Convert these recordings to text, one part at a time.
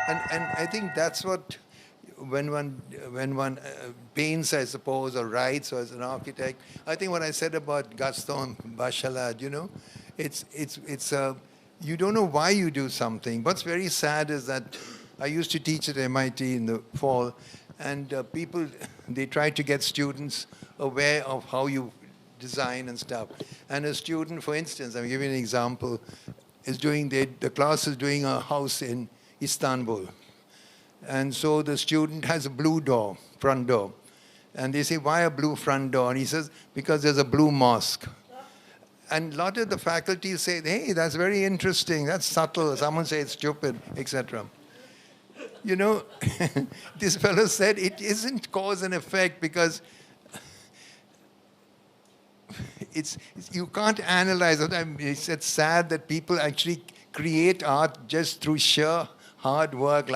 And I think that's what, when one paints, I suppose, or writes, or as an architect, I think what I said about Gaston Bachelard, it's you don't know why you do something. What's very sad is that I used to teach at MIT in the fall, and people, they try to get students aware of how you design and stuff. And a student, for instance, I'm giving an example, the class is doing a house in Istanbul. And so the student has a blue door, front door. And they say, why a blue front door? And he says, because there's a blue mosque. And a lot of the faculty say, hey, that's very interesting, that's subtle. Someone says it's stupid, etc. This fellow said it isn't cause and effect, because you can't analyze it. It's sad that people actually create art just through sheer hard work.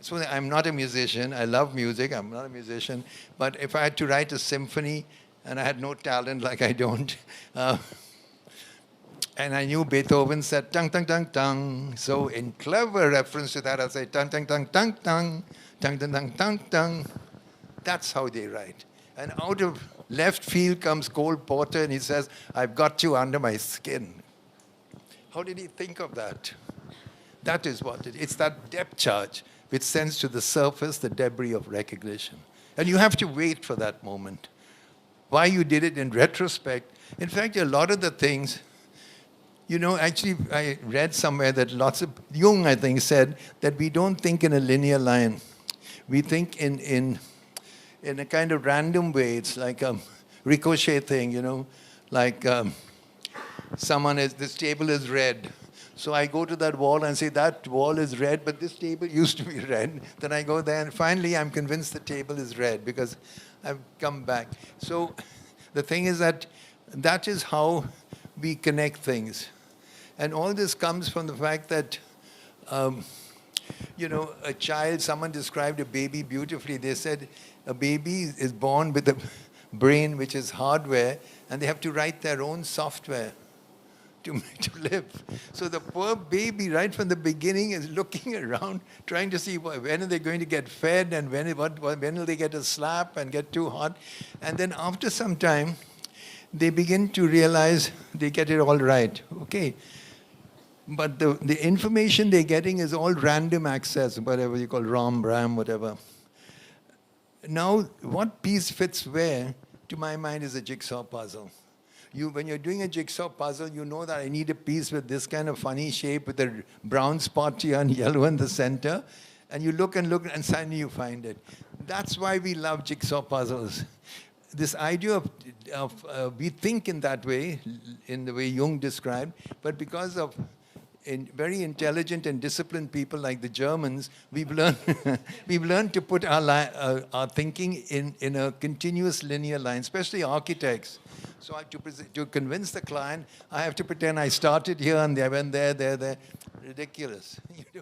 So I'm not a musician. I love music. I'm not a musician. But if I had to write a symphony and I had no talent, like I don't, and I knew Beethoven said tung tung tung tung. So in clever reference to that, I'll say tung tung tung tung tung, tung tung tung tung tung. That's how they write. And out of left field comes Cole Porter, and he says, I've got you under my skin. How did he think of that? That is what it is. It's that depth charge which sends to the surface the debris of recognition. And you have to wait for that moment. Why you did it in retrospect. In fact, a lot of the things, actually I read somewhere that Jung, I think, said that we don't think in a linear line. We think in a kind of random way. It's like a ricochet thing, like this table is red. So I go to that wall and say, that wall is red, but this table used to be red. Then I go there, and finally I'm convinced the table is red because I've come back. So the thing is that is how we connect things. And all this comes from the fact that, a child, someone described a baby beautifully. They said a baby is born with a brain which is hardware, and they have to write their own software to live. So the poor baby, right from the beginning, is looking around, trying to see when are they going to get fed, and when will they get a slap and get too hot. And then after some time, they begin to realize they get it all right. Okay. But the information they're getting is all random access, whatever you call ROM, RAM, whatever. Now, what piece fits where, to my mind, is a jigsaw puzzle. When you're doing a jigsaw puzzle, you know that I need a piece with this kind of funny shape with a brown spot here and yellow in the center. And you look, and suddenly you find it. That's why we love jigsaw puzzles. This idea of we think in that way, in the way Jung described, but because of very intelligent and disciplined people like the Germans, we've learned to put our thinking in a continuous linear line, especially architects. So to convince the client, I have to pretend I started here and I went there. Ridiculous.